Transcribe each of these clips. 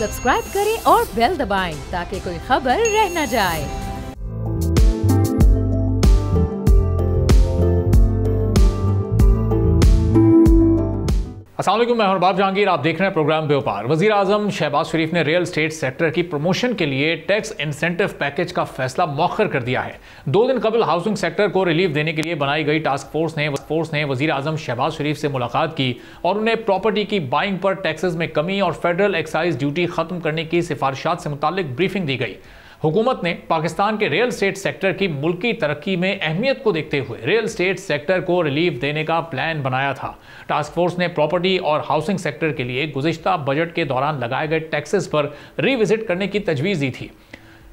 Subscribe करें और bell दबाएं ताकि कोई खबर रह न जाए। अस्सलाम वालेकुम, मैं हूं बाब जहांगीर। आप देख रहे हैं प्रोग्राम व्यापार। वजीर आजम शहबाज शरीफ ने रियल एस्टेट सेक्टर की प्रमोशन के लिए टैक्स इंसेंटिव पैकेज का फैसला मौखर कर दिया है। 2 दिन कबल हाउसिंग सेक्टर को रिलीफ देने के लिए बनाई गई टास्क फोर्स ने वजीर आजम शहबाज शरीफ से मुलाकात की और उन्हें प्रॉपर्टी की बाइंग पर टैक्सेस में कमी और फेडरल एक्साइज ड्यूटी खत्म करने की सिफारिशात से मुतालिक ब्रीफिंग दी गई। हुकूमत ने पाकिस्तान के रियल एस्टेट सेक्टर की मुल्की तरक्की में अहमियत को देखते हुए रियल एस्टेट सेक्टर को रिलीफ देने का प्लान बनाया था। टास्क फोर्स ने प्रॉपर्टी और हाउसिंग सेक्टर के लिए गुज़िश्ता बजट के दौरान लगाए गए टैक्सेस पर रिविजिट करने की तजवीज़ दी थी।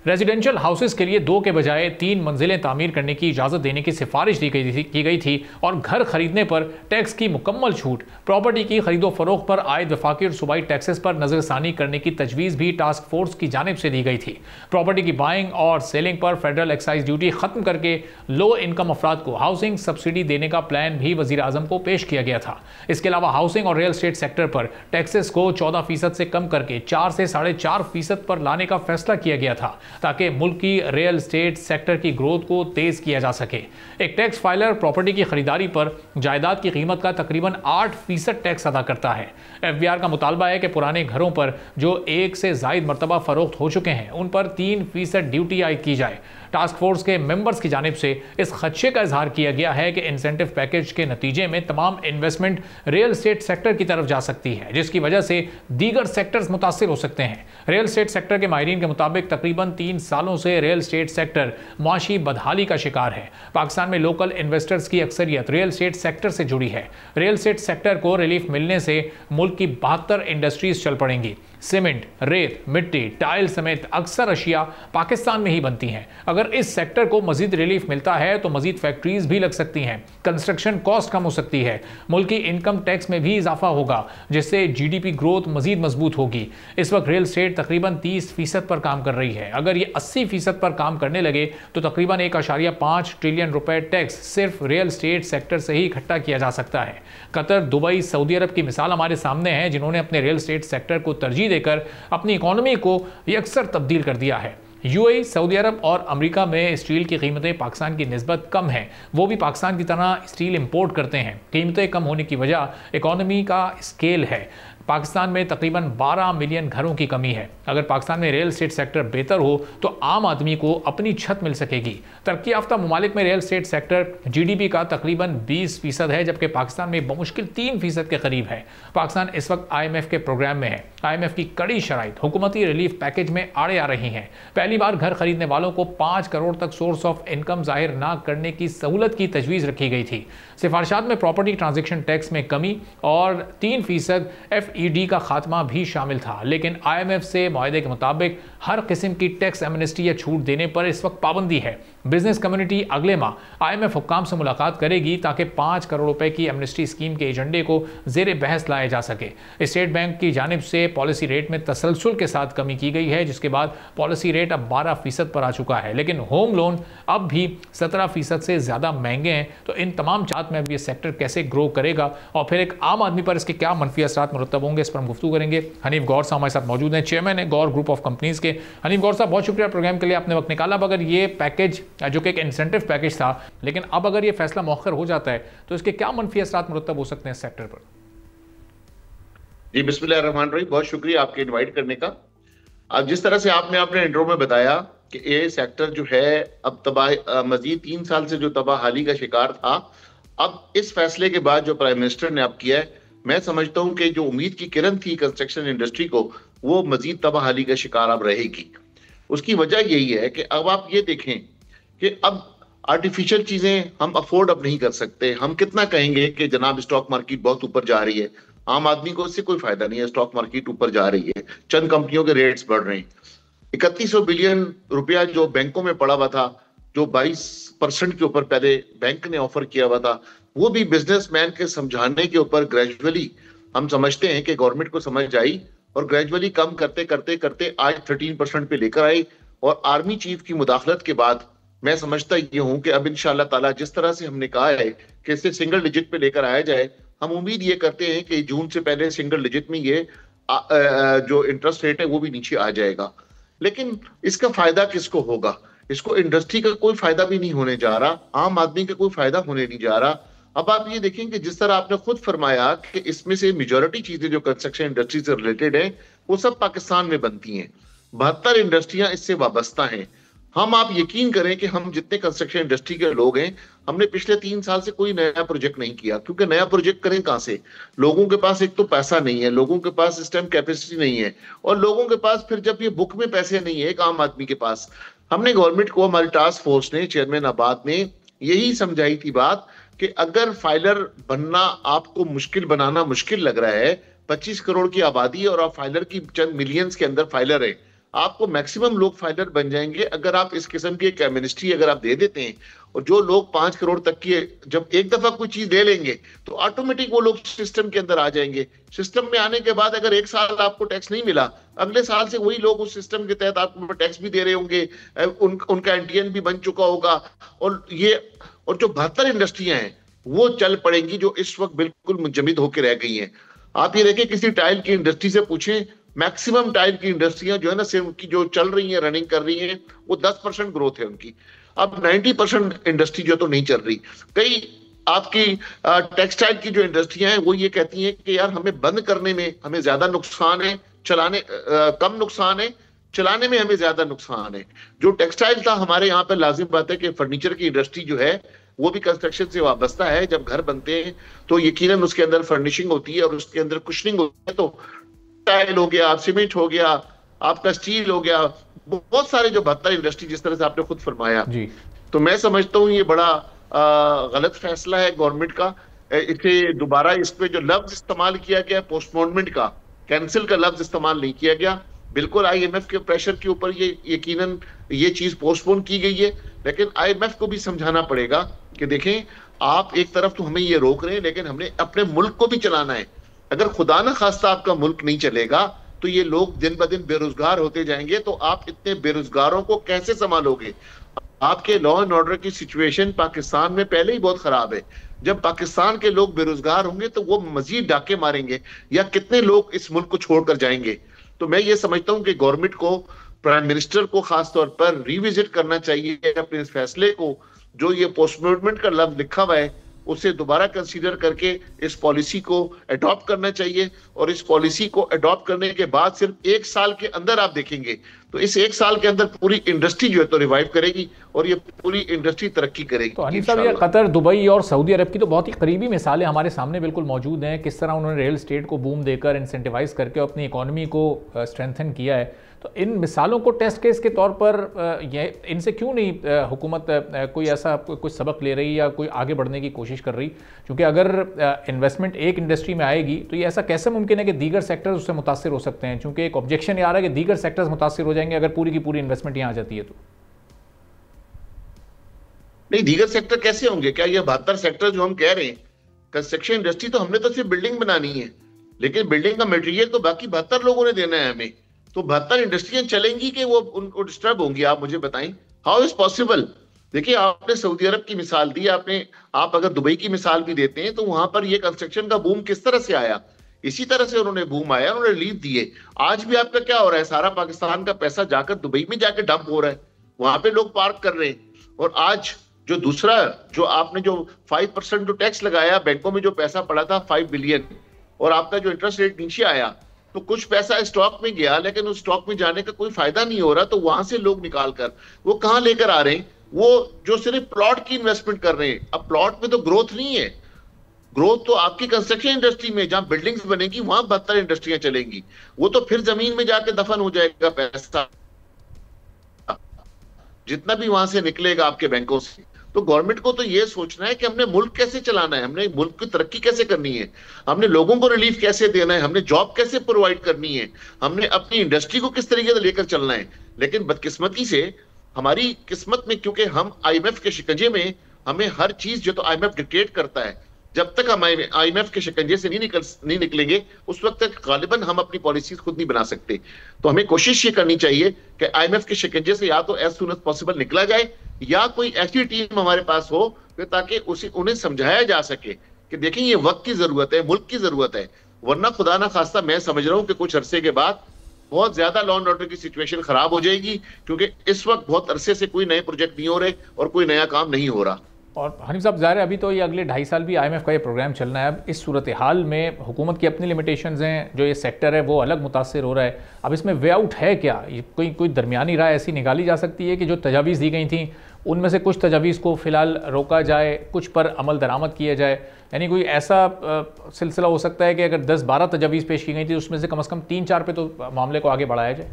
रेजिडेंशियल हाउसेस के लिए 2 के बजाय 3 मंजिलें तामीर करने की इजाज़त देने की सिफारिश की गई थी और घर खरीदने पर टैक्स की मुकम्मल छूट, प्रॉपर्टी की खरीदो फरोख्त पर आयद वफाकी और सूबाई टैक्सेस पर नज़रसानी करने की तजवीज़ भी टास्क फोर्स की जानिब से दी गई थी। प्रॉपर्टी की बाइंग और सेलिंग पर फेडरल एक्साइज ड्यूटी खत्म करके लो इनकम अफराद को हाउसिंग सब्सिडी देने का प्लान भी वज़ीर आज़म को पेश किया गया था। इसके अलावा हाउसिंग और रियल एस्टेट सेक्टर पर टैक्सेस को 14% से कम करके 4 से 4.5% पर लाने का फैसला किया गया था ताकि मुल्क की रियल एस्टेट सेक्टर की ग्रोथ को तेज किया जा सके। एक टैक्स फाइलर प्रॉपर्टी की खरीदारी पर जायदाद की कीमत का तकरीबन 8% टैक्स अदा करता है। एफबीआर का मुतालबा है कि पुराने घरों पर जो 1 से ज़ायद मरतबा फरोख्त हो चुके हैं उन पर 3% ड्यूटी आयद की जाए। टास्क फोर्स के मेंबर्स की जानिब से इस खदशे का इजहार किया गया है कि इंसेंटिव पैकेज के नतीजे में तमाम इन्वेस्टमेंट रियल एस्टेट सेक्टर की तरफ जा सकती है, जिसकी वजह से दीगर सेक्टर्स मुतासिर हो सकते हैं। रियल एस्टेट सेक्टर के माहिरीन के मुताबिक तकरीबन 3 सालों से रियल एस्टेट सेक्टर मुआशी बदहाली का शिकार है। पाकिस्तान में लोकल इन्वेस्टर्स की अक्सरियत रियल एस्टेट सेक्टर से जुड़ी है। रियल एस्टेट सेक्टर को रिलीफ मिलने से मुल्क की 72 इंडस्ट्रीज चल पड़ेंगी। सीमेंट, रेत, मिट्टी, टाइल समेत अक्सर अशिया पाकिस्तान में ही बनती हैं। अगर इस सेक्टर को मजीद रिलीफ मिलता है तो मजीद फैक्ट्रीज भी लग सकती हैं, कंस्ट्रक्शन कॉस्ट कम हो सकती है, मुल्क की इनकम टैक्स में भी इजाफा होगा, जिससे जीडीपी ग्रोथ मजीद मजबूत होगी। इस वक्त रियल एस्टेट तकरीबन 30% पर काम कर रही है। अगर ये 80% पर काम करने लगे तो तकरीबन 1.5 ट्रिलियन रुपए टैक्स सिर्फ रियल एस्टेट सेक्टर से ही इकट्ठा किया जा सकता है। कतर, दुबई, सऊदी अरब की मिसाल हमारे सामने है, जिन्होंने अपने रियल एस्टेट सेक्टर को तरजीह देकर अपनी इकोनॉमी को यकसर तब्दील कर दिया है। यूएई, सऊदी अरब और अमेरिका में स्टील की कीमतें पाकिस्तान की निस्बत कम हैं। वो भी पाकिस्तान की तरह स्टील इंपोर्ट करते हैं। कीमतें कम होने की वजह इकोनॉमी का स्केल है। पाकिस्तान में तकरीबन 12 मिलियन घरों की कमी है। अगर पाकिस्तान में रियल एस्टेट सेक्टर बेहतर हो तो आम आदमी को अपनी छत मिल सकेगी। तरक्की याफ्ता ममालिक में रियल एस्टेट सेक्टर जीडीपी का तकरीबन 20% है, जबकि पाकिस्तान में बमुश्किल 3% के करीब है। पाकिस्तान इस वक्त IMF के प्रोग्राम में है। IMF की कड़ी शराइत हुकूमती रिलीफ पैकेज में आड़े आ रही हैं। पहली बार घर खरीदने वालों को 5 करोड़ तक सोर्स ऑफ इनकम जाहिर ना करने की सहूलत की तजवीज़ रखी गई थी। सिफारिशात में प्रॉपर्टी ट्रांजेक्शन टैक्स में कमी और 3% FED का खात्मा भी शामिल था, लेकिन IMF से मुआहदे के मुताबिक हर किस्म की टैक्स एमनेस्टी या छूट देने पर इस वक्त पाबंदी है। बिजनेस कम्युनिटी अगले माह IMF हुक्काम से मुलाकात करेगी ताकि 5 करोड़ रुपए की एमनेस्टी स्कीम के एजेंडे को जेर बहस लाया जा सके। स्टेट बैंक की जानिब से पॉलिसी रेट में तसलसल के साथ कमी की गई है, जिसके बाद पॉलिसी रेट अब 12% पर आ चुका है, लेकिन होम लोन अब भी 17% से ज़्यादा महंगे हैं। तो इन तमाम चाहत में अब ये सेक्टर कैसे ग्रो करेगा और फिर एक आम आदमी पर इसके क्या मनफी असरात मुरतब होंगे, इस पर हम गुफ्तगू करेंगे। हनीफ गौर साहब हमारे साथ मौजूद हैं, चेयरमैन है गौर ग्रुप ऑफ कंपनीज के। हनीफ गौर साहब, बहुत शुक्रिया प्रोग्राम के लिए, आपने वक्त निकाला। अब अगर ये पैकेज जो कि एक इंसेंटिव पैकेज था, लेकिन अब अगर ये फैसला मौखर हो जाता है तो इसके क्या मनफी असरात मुरतब हो सकते हैं इस सेक्टर पर? जी, बिस्मिल्लाह रहमान रहीम। बहुत शुक्रिया आपके इनवाइट करने का। अब जिस तरह से आपने अपने इंट्रो में बताया कि ये सेक्टर जो है अब मजीद 3 साल से जो तबाहाली का शिकार था, अब इस फैसले के बाद जो प्राइम मिनिस्टर ने अब किया है, मैं समझता हूं कि जो उम्मीद की किरण थी कंस्ट्रक्शन इंडस्ट्री को, वो मजीद तबाहाली का शिकार अब रहेगी। उसकी वजह यही है कि अब आप ये देखें कि अब आर्टिफिशियल चीजें हम अफोर्ड अब नहीं कर सकते। हम कितना कहेंगे कि जनाब स्टॉक मार्केट बहुत ऊपर जा रही है, आम आदमी को इससे कोई फायदा नहीं है। स्टॉक मार्केट ऊपर जा रही है, चंद कंपनियों के रेट्स बढ़ रहे हैं। 3100 बिलियन रुपया जो बैंकों में पड़ा हुआ था, जो 22% के ऊपर पहले बैंक ने ऑफर किया हुआ था, वो भी बिजनेसमैन के समझाने के ऊपर ग्रेजुअली हम समझते हैं कि गवर्नमेंट को समझ आई और ग्रेजुअली कम करते करते करते आज 13% पे लेकर आई। और आर्मी चीफ की मुदाखलत के बाद मैं समझता ये हूं कि अब इंशाअल्लाह ताला जिस तरह से हमने कहा है कि इसे सिंगल डिजिट पे लेकर आया जाए, हम उम्मीद ये करते हैं कि जून से पहले सिंगल डिजिट में ये जो इंटरेस्ट रेट है वो भी नीचे आ जाएगा। लेकिन इसका फायदा किसको होगा? इसको इंडस्ट्री का कोई फायदा भी नहीं होने जा रहा, आम आदमी का कोई फायदा होने नहीं जा रहा। अब आप ये देखें कि जिस तरह आपने खुद फरमाया कि इसमें से मेजॉरिटी चीजें जो कंस्ट्रक्शन इंडस्ट्री से रिलेटेड है वो सब पाकिस्तान में बनती हैं, 72 इंडस्ट्रियां इससे वाबस्ता हैं। हम आप यकीन करें कि हम जितने कंस्ट्रक्शन इंडस्ट्री के लोग हैं, हमने पिछले 3 साल से कोई नया प्रोजेक्ट नहीं किया, क्योंकि नया प्रोजेक्ट करें कहां से? लोगों के पास एक तो पैसा नहीं है, लोगों के पास इस टाइम कैपेसिटी नहीं है, और लोगों के पास फिर जब ये बुक में पैसे नहीं है एक आम आदमी के पास। हमने गवर्नमेंट को, हमारी टास्क फोर्स ने, चेयरमैन आबाद ने यही समझाई थी बात कि अगर फाइलर बनना आपको मुश्किल, बनाना मुश्किल लग रहा है, 25 करोड़ की आबादी और आप फाइलर की चंद मिलियंस के अंदर फाइलर है, आपको मैक्सिमम लोग फाइलर बन जाएंगे अगर आप इस किस्म की एक एमनेस्टी अगर आप दे देते हैं। और जो लोग 5 करोड़ तक की जब एक दफा कोई चीज ले लेंगे तो ऑटोमेटिक वो लोग सिस्टम के अंदर आ जाएंगे। सिस्टम में आने के बाद अगर एक साल आपको टैक्स नहीं मिला, अगले साल से वही लोग उस सिस्टम के तहत आपको टैक्स भी दे रहे होंगे, उनका एनटीएन भी बन चुका होगा, और जो 72 इंडस्ट्रियां हैं वो चल पड़ेंगी जो इस वक्त बिल्कुल मुंजमद होकर रह गई हैं। आप ये देखें, किसी टाइल की इंडस्ट्री से पूछें, मैक्सिमम टाइल की इंडस्ट्रियां जो है ना, सिर्फ उनकी जो चल रही है, रनिंग कर रही हैं, वो 10% ग्रोथ है उनकी। अब 90% इंडस्ट्री जो तो नहीं चल रही। कई आपकी टेक्सटाइल की जो इंडस्ट्रियां हैं वो ये कहती हैं कि यार हमें बंद करने में हमें ज्यादा नुकसान है, चलाने कम नुकसान है, चलाने में हमें ज्यादा नुकसान है। जो टेक्सटाइल था हमारे यहाँ पे, लाजिम बात है कि फर्नीचर की इंडस्ट्री जो है वो भी कंस्ट्रक्शन से वाबस्ता है। जब घर बनते हैं तो यकीनन उसके अंदर फर्निशिंग होती है और उसके अंदर कुशनिंग होती है। तो टाइल हो गया, सीमेंट हो गया, आपका स्टील हो गया, बहुत सारे जो 72 इंडस्ट्री जिस तरह से आपने खुद फरमाया जी, तो मैं समझता हूँ ये बड़ा गलत फैसला है गवर्नमेंट का। इसे दोबारा इस पे जो लफ्ज इस्तेमाल किया गया पोस्टपोनमेंट का, कैंसिल का लफ्ज इस्तेमाल नहीं किया गया। बिल्कुल आईएमएफ के प्रेशर के ऊपर ये यकीनन ये चीज पोस्टपोन की गई है, लेकिन आईएमएफ को भी समझाना पड़ेगा कि देखें, आप एक तरफ तो हमें ये रोक रहे हैं, लेकिन हमने अपने मुल्क को भी चलाना है। अगर खुदा ना खास्ता आपका मुल्क नहीं चलेगा तो ये लोग दिन ब दिन बेरोजगार होते जाएंगे, तो आप इतने बेरोजगारों को कैसे संभालोगे? आपके लॉ एंड ऑर्डर की सिचुएशन पाकिस्तान में पहले ही बहुत खराब है। जब पाकिस्तान के लोग बेरोजगार होंगे तो वो मजीद डाके मारेंगे, या कितने लोग इस मुल्क को छोड़कर जाएंगे। तो मैं ये समझता हूं कि गवर्नमेंट को, प्राइम मिनिस्टर को खासतौर पर रिविजिट करना चाहिए अपने इस फैसले को। जो ये पोस्टपोनमेंट का लफ्ज लिखा हुआ है उसे दोबारा कंसीडर करके इस पॉलिसी को अडॉप्ट करना चाहिए, और इस पॉलिसी को अडॉप्ट करने के बाद सिर्फ 1 साल के अंदर आप देखेंगे तो इस 1 साल के अंदर पूरी इंडस्ट्री जो है तो रिवाइव करेगी और ये पूरी इंडस्ट्री तरक्की करेगी। तो हनीफ साहब, ये कतर, दुबई और सऊदी अरब की तो बहुत ही करीबी मिसालें हमारे सामने बिल्कुल मौजूद हैं, किस तरह उन्होंने रियल एस्टेट को बूम देकर इंसेंटिवाइज करके अपनी इकोनॉमी को स्ट्रेंथन किया है। तो इन मिसालों को टेस्ट केस के तौर पर इनसे क्यों नहीं हुकूमत कोई ऐसा कुछ सबक ले रही या कोई आगे बढ़ने की कोशिश कर रही? क्योंकि अगर इन्वेस्टमेंट एक इंडस्ट्री में आएगी तो ये ऐसा कैसे मुमकिन है कि दीगर सेक्टर्स उससे मुतासिर हो सकते हैं? क्योंकि एक ऑब्जेक्शन ये आ रहा है कि दीगर सेक्टर्स मुतासिर हो जाएंगे अगर पूरी की पूरी इन्वेस्टमेंट यहाँ आ जाती है तो। नहीं, दीगर सेक्टर कैसे होंगे? क्या ये 72 सेक्टर जो हम कह रहे हैं, कंस्ट्रक्शन इंडस्ट्री तो हमने तो सिर्फ बिल्डिंग बनानी है, लेकिन बिल्डिंग का मटेरियल तो बाकी 72 लोगों ने देना है हमें। तो 72 इंडस्ट्रियां चलेंगी कि वो उनको डिस्टर्ब होंगी? आप मुझे बताएं, हाउ इज पॉसिबल? देखिए, आपने सऊदी अरब की मिसाल दी, आप अगर दुबई की मिसाल भी देते हैं तो वहां पर ये कंस्ट्रक्शन का बूम किस तरह से आया? इसी तरह से उन्होंने बूम आया, उन्होंने रिलीफ दिए। आज भी आपका क्या हो रहा है? सारा पाकिस्तान का पैसा जाकर दुबई में जाकर डंप हो रहा है, वहां पे लोग पार्क कर रहे हैं। और आज जो दूसरा, जो आपने जो 5% जो टैक्स लगाया, बैंकों में जो पैसा पड़ा था 5 बिलियन, और आपका जो इंटरेस्ट रेट नीचे आया, तो कुछ पैसा स्टॉक में गया, लेकिन उस स्टॉक में जाने का कोई फायदा नहीं हो रहा। तो वहां से लोग निकाल कर वो कहां लेकर आ रहे हैं? वो जो सिर्फ प्लॉट की इन्वेस्टमेंट कर रहे हैं। अब प्लॉट में तो ग्रोथ नहीं है, ग्रोथ तो आपकी कंस्ट्रक्शन इंडस्ट्री में, जहां बिल्डिंग्स बनेगी वहां 72 इंडस्ट्रियां चलेंगी। वो तो फिर जमीन में जाके दफन हो जाएगा पैसा, जितना भी वहां से निकलेगा आपके बैंकों से। तो गवर्नमेंट को तो ये सोचना है कि हमने मुल्क कैसे चलाना है, हमने मुल्क की तरक्की कैसे करनी है, हमने लोगों को रिलीफ कैसे देना है, हमने जॉब कैसे प्रोवाइड करनी है, हमने अपनी इंडस्ट्री को किस तरीके से लेकर चलना है। लेकिन बदकिस्मती से हमारी किस्मत में, क्योंकि हम आईएमएफ के शिकंजे में, हमें हर चीज जो तो आईएमएफ डिक्टेट करता है, जब तक हम आईएमएफ के शिकंजे से नहीं निकलेंगे उस वक्त तक गालिबन हम अपनी पॉलिसीज खुद नहीं बना सकते। तो हमें कोशिश ये करनी चाहिए कि आईएमएफ के शिकंजे से या तो एज सून एज पॉसिबल निकला जाए, या कोई ऐसी टीम हमारे पास हो ताकि उन्हें समझाया जा सके कि देखें ये वक्त की जरूरत है, मुल्क की जरूरत है। वरना खुदा ना खास्ता मैं समझ रहा हूं कि कुछ अरसे के बाद बहुत ज्यादा लॉ एंड ऑर्डर की सिचुएशन खराब हो जाएगी, क्योंकि इस वक्त बहुत अरसे से कोई नए प्रोजेक्ट नहीं हो रहे और कोई नया काम नहीं हो रहा। और हनीफ साहब, ज़ाहिर है अभी तो ये अगले 2.5 साल भी IMF का ये प्रोग्राम चलना है। अब इस सूरत हाल में हुकूमत की अपनी लिमिटेशंस हैं, जो ये सेक्टर है वो अलग मुतासर हो रहा है। अब इसमें वे आउट है क्या? ये कोई दरमियानी राय ऐसी निकाली जा सकती है कि जो तजावीज़ दी गई थी उनमें से कुछ तजावीज़ को फ़िलहाल रोका जाए, कुछ पर अमल दरामद किया जाए? यानी कोई ऐसा सिलसिला हो सकता है कि अगर 10-12 तजावीज़ पेश की गई थी उसमें से कम से कम 3-4 पे तो मामले को आगे बढ़ाया जाए?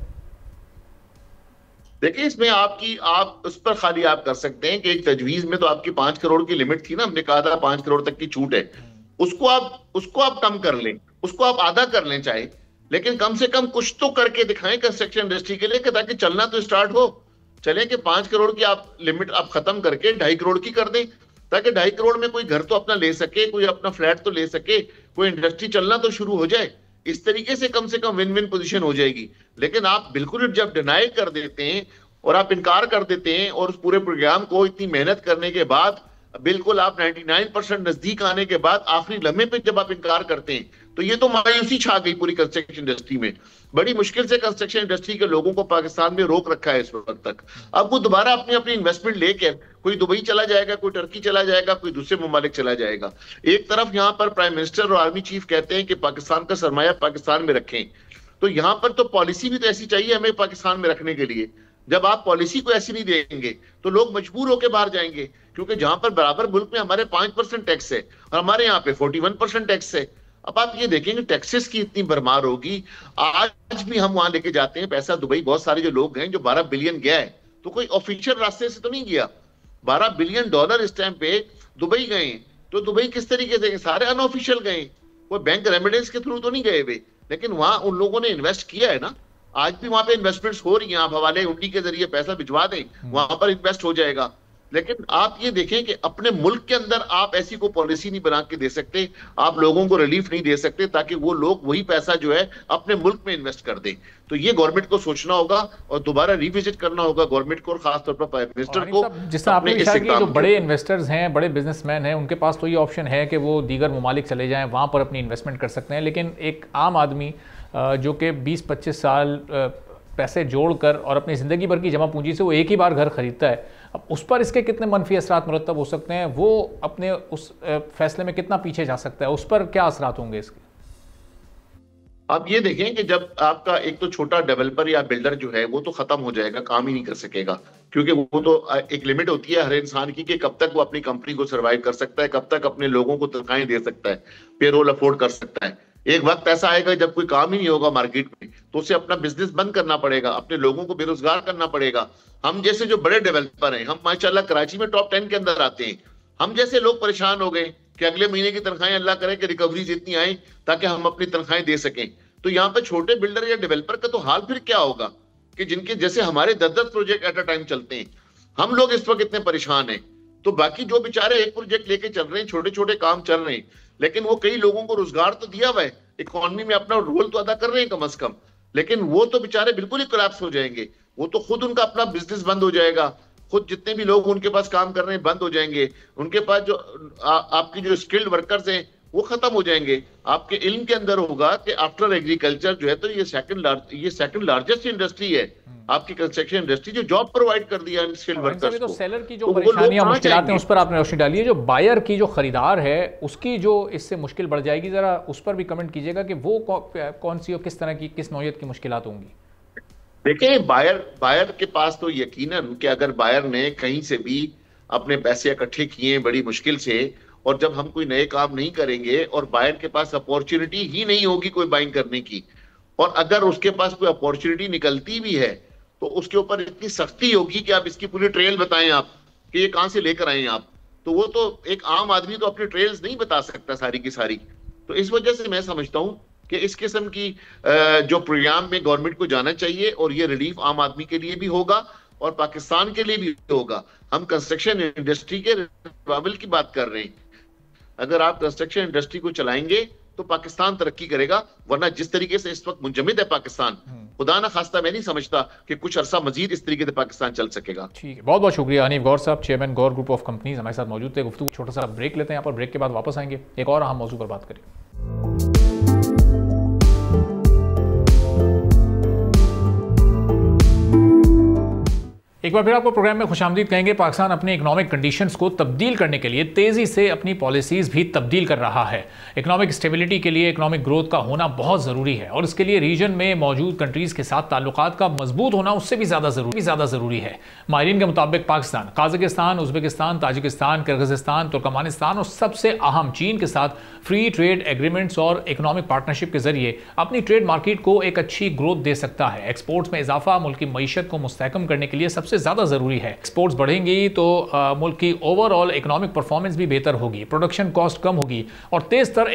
देखिए, इसमें आप उस पर खाली आप कर सकते हैं कि एक तजवीज में तो आपकी 5 करोड़ की लिमिट थी ना, हमने कहा था 5 करोड़ तक की छूट है, उसको आप कम कर लें, उसको आप आधा कर लें चाहे, लेकिन कम से कम कुछ तो करके दिखाएं कंस्ट्रक्शन इंडस्ट्री के लिए, कि ताकि चलना तो स्टार्ट हो। चले कि 5 करोड़ की आप लिमिट आप खत्म करके 2.5 करोड़ की कर दें, ताकि 2.5 करोड़ में कोई घर तो अपना ले सके, कोई अपना फ्लैट तो ले सके, कोई इंडस्ट्री चलना तो शुरू हो जाए। इस तरीके से कम विन विन पोजीशन हो जाएगी। लेकिन आप बिल्कुल जब डिनाई कर देते हैं और आप इनकार कर देते हैं, और उस पूरे प्रोग्राम को इतनी मेहनत करने के बाद बिल्कुल आप 99% नजदीक आने के बाद आखिरी लम्हे पे जब आप इनकार करते हैं, तो ये तो मायूसी छा गई पूरी कंस्ट्रक्शन इंडस्ट्री में। बड़ी मुश्किल से कंस्ट्रक्शन इंडस्ट्री के लोगों को पाकिस्तान में रोक रखा है इस वक्त तक। अब वो दोबारा अपनी इन्वेस्टमेंट लेकर कोई दुबई चला जाएगा, कोई टर्की चला जाएगा, कोई दूसरे ममालिक चला जाएगा। एक तरफ यहाँ पर प्राइम मिनिस्टर और आर्मी चीफ कहते हैं कि पाकिस्तान का सरमाया पाकिस्तान में रखें, तो यहाँ पर तो पॉलिसी भी तो ऐसी चाहिए हमें पाकिस्तान में रखने के लिए। जब आप पॉलिसी को ऐसी नहीं देंगे तो लोग मजबूर होकर बाहर जाएंगे, क्योंकि जहां पर बराबर मुल्क में हमारे 5% टैक्स है और हमारे यहाँ पे 41% टैक्स है। अब आप ये देखेंगे टैक्सेस की इतनी भरमार होगी। आज भी हम वहां लेके जाते हैं पैसा दुबई, बहुत सारे जो लोग हैं, जो 12 बिलियन गया है तो कोई ऑफिशियल रास्ते से तो नहीं गया। 12 बिलियन डॉलर इस टाइम पे दुबई गए, तो दुबई किस तरीके से? सारे अनऑफिशियल गए, कोई बैंक रेमिडेंस के थ्रू तो नहीं गए हुए, लेकिन वहां उन लोगों ने इन्वेस्ट किया है ना। आज भी वहां पे इन्वेस्टमेंट्स हो रही हैं, आप हवाले हुंडी के जरिए पैसा भिजवा दें, वहां पर इन्वेस्ट हो जाएगा। लेकिन आप ये देखें कि अपने मुल्क के अंदर आप ऐसी कोई पॉलिसी नहीं बना के दे सकते, आप लोगों को रिलीफ नहीं दे सकते ताकि वो लोग वही पैसा जो है अपने मुल्क में इन्वेस्ट कर दें। तो ये गवर्नमेंट को सोचना होगा और दोबारा रिविजिट करना होगा गवर्नमेंट को, और खासतौर पर प्राइम मिनिस्टर को। जिस तरह आपने कहा कि जो बड़े इन्वेस्टर्स हैं, बड़े बिजनेसमैन हैं, उनके पास तो ये ऑप्शन है कि वो दीगर ममालिक चले जाएं, वहाँ पर अपनी इन्वेस्टमेंट कर सकते हैं। लेकिन एक आम आदमी जो कि 20-25 साल पैसे जोड़कर और अपनी ज़िंदगी भर की जमा पूंजी से वो एक ही बार घर खरीदता है, अब उस पर इसके कितने मनफी असरात मुरतब हो सकते हैं? वो अपने उस फैसले में कितना पीछे जा सकता है? उस पर क्या असरात होंगे इसके? आप ये देखें कि जब आपका एक तो छोटा डेवलपर या बिल्डर जो है वो तो खत्म हो जाएगा, काम ही नहीं कर सकेगा, क्योंकि वो तो एक लिमिट होती है हर इंसान की कि कब तक वो अपनी कंपनी को सर्वाइव कर सकता है, कब तक अपने लोगों को तनख्वाहें दे सकता है, पेरोल अफोर्ड कर सकता है। एक वक्त ऐसा आएगा जब कोई काम ही नहीं होगा मार्केट में, तो उसे अपना बिजनेस बंद करना पड़ेगा, अपने लोगों को बेरोजगार करना पड़ेगा। हम जैसे जो बड़े डेवलपर हैं, हम माशाल्लाह कराची में टॉप 10 के अंदर आते हैं, हम जैसे लोग परेशान हो गए कि अगले महीने की तनख्वाहें अल्लाह करे कि रिकवरीज इतनी आए ताकि हम अपनी तनख्वाहें दे सकें। तो यहाँ पे छोटे बिल्डर या डेवलपर का तो हाल फिर क्या होगा कि जिनके जैसे हमारे 10-10 प्रोजेक्ट एट अ टाइम चलते हैं, हम लोग इस वक्त इतने परेशान हैं, तो बाकी जो बेचारे एक प्रोजेक्ट लेके चल रहे हैं, छोटे छोटे काम चल रहे हैं, लेकिन वो कई लोगों को रोजगार तो दिया हुआ है, इकोनॉमी में अपना रोल तो अदा कर रहे हैं कम से कम, लेकिन वो तो बेचारे बिल्कुल ही कोलैप्स हो जाएंगे। वो तो खुद उनका अपना बिजनेस बंद हो जाएगा, खुद जितने भी लोग उनके पास काम कर रहे हैं बंद हो जाएंगे, उनके पास जो आपकी जो स्किल्ड वर्कर्स हैं वो खत्म हो जाएंगे। आपके इल्म के अंदर होगा कि आफ्टर एग्रीकल्चर जो है तो ये सेकंड लार्जेस्ट इंडस्ट्री है आपकी कंस्ट्रक्शन इंडस्ट्री, जो जॉब प्रोवाइड कर दिया स्किल्ड वर्कर्स को। तो सेलर की जो परेशानियां मुश्किलात हैं उस पर आपने रोशनी डाली है, जो बायर की जो खरीदार है उसकी जो इससे मुश्किल बढ़ जाएगी, जरा उस पर भी कमेंट कीजिएगा कि वो कौन सी और किस तरह की, किस नौयत की मुश्किलात होंगी। देखिए, बायर के पास तो यकीनन कि अगर बायर ने कहीं से भी अपने पैसे इकट्ठे किए बड़ी मुश्किल से, और जब हम कोई नए काम नहीं करेंगे और बायर के पास अपॉर्चुनिटी ही नहीं होगी कोई बाइंग करने की, और अगर उसके पास कोई अपॉर्चुनिटी निकलती भी है तो उसके ऊपर इतनी सख्ती होगी कि आप इसकी पूरी ट्रेल बताएं आप कि ये कहां से लेकर आए आप, तो वो तो एक आम आदमी तो अपनी ट्रेल्स नहीं बता सकता सारी की सारी। तो इस वजह से मैं समझता हूं कि इस किस्म की जो प्रोग्राम में गवर्नमेंट को जाना चाहिए, और ये रिलीफ आम आदमी के लिए भी होगा और पाकिस्तान के लिए भी होगा। हम कंस्ट्रक्शन इंडस्ट्री के रिवाइवल की बात कर रहे हैं, अगर आप कंस्ट्रक्शन इंडस्ट्री को चलाएंगे तो पाकिस्तान तरक्की करेगा, वरना जिस तरीके से इस वक्त मुंजमद है पाकिस्तान, खुदा ना खास्ता मैं नहीं समझता कि कुछ अरसा मजीद इस तरीके से पाकिस्तान चल सकेगा। ठीक है, बहुत बहुत शुक्रिया हनीफ गौर साहब, chairman Gaur group of companies हमारे साथ मौजूद थे। गुफ्तगू छोटा सा ब्रेक लेते हैं यहाँ पर, ब्रेक के बाद वापस आएंगे, एक और अहम मौजू पर बात करें। एक बार फिर आपको प्रोग्राम में खुशामदीद कहेंगे। पाकिस्तान अपने इकोनॉमिक कंडीशंस को तब्दील करने के लिए तेजी से अपनी पॉलिसीज भी तब्दील कर रहा है। इकोनॉमिक स्टेबिलिटी के लिए इकोनॉमिक ग्रोथ का होना बहुत ज़रूरी है और इसके लिए रीजन में मौजूद कंट्रीज़ के साथ ताल्लुकात का मजबूत होना उससे भी ज़्यादा ज़रूरी है। माहिरीन के मुताबिक Pakistan Kazakhstan, Uzbekistan, Tajikistan, Kyrgyzstan, Turkmenistan और सबसे अहम चीन के साथ फ्री ट्रेड एग्रीमेंट्स और इकोनॉमिक पार्टनरशिप के जरिए अपनी ट्रेड मार्केट को एक अच्छी ग्रोथ दे सकता है। एक्सपोर्ट्स में इजाफा मुल्क की मईशत को मुस्तहकम करने के लिए सबसे ज्यादा जरूरी है। एक्सपोर्ट्स बढ़ेंगी तो मुल्क की ओवरऑल इकोनॉमिक परफॉर्मेंस भी बेहतर होगी, प्रोडक्शन कॉस्ट कम होगी और तेज तर